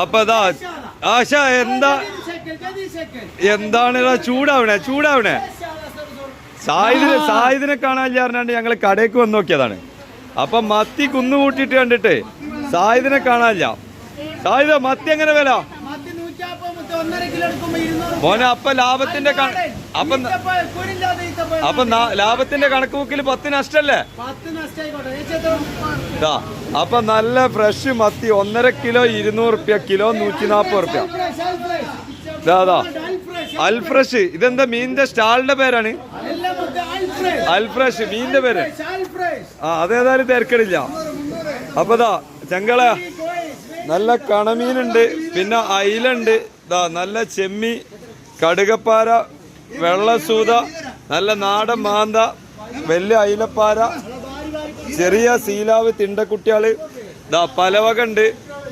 അപ്പൊ ആശ എന്താണ് ചൂടാവണേ സായിദിനെ കാണാൻ പറഞ്ഞാണ്ട് ഞങ്ങള് കടയ്ക്ക് വന്ന് നോക്കിയതാണ്. അപ്പൊ മത്തി കുന്നുകൂട്ടിട്ട് കണ്ടിട്ട് സായിദിനെ കാണാനില്ല. സായിദ മത്തി എങ്ങനെ വില മോനെ? അപ്പൊ ലാഭത്തിന്റെ ലാഭത്തിന്റെ കണക്ക് ബുക്കിൽ 10 നഷ്ടല്ലേ? അപ്പൊ നല്ല ഫ്രഷ് മത്തി 1.5 കിലോ 200 റുപ്യ, കിലോ 140 റുപ്യ. അൽഫ്രഷ്. ഇതെന്താ മീനിന്റെ സ്റ്റാളിന്റെ പേരാണ്? അൽഫ്രഷ് മീനിന്റെ പേര്. അതേതായാലും തിരക്കടില്ല. അപ്പൊ ചെങ്കള നല്ല കണമീനുണ്ട്, പിന്നെ അയിലുണ്ട്, നല്ല ചെമ്മി, കടുകപ്പാര, വെള്ളസൂത, നല്ല നാടൻ മാന്ത, വലിയ അയിലപ്പാര, ചെറിയ സീലാവ്, തിണ്ടക്കുട്ടിയാള്, പലവക ഉണ്ട്.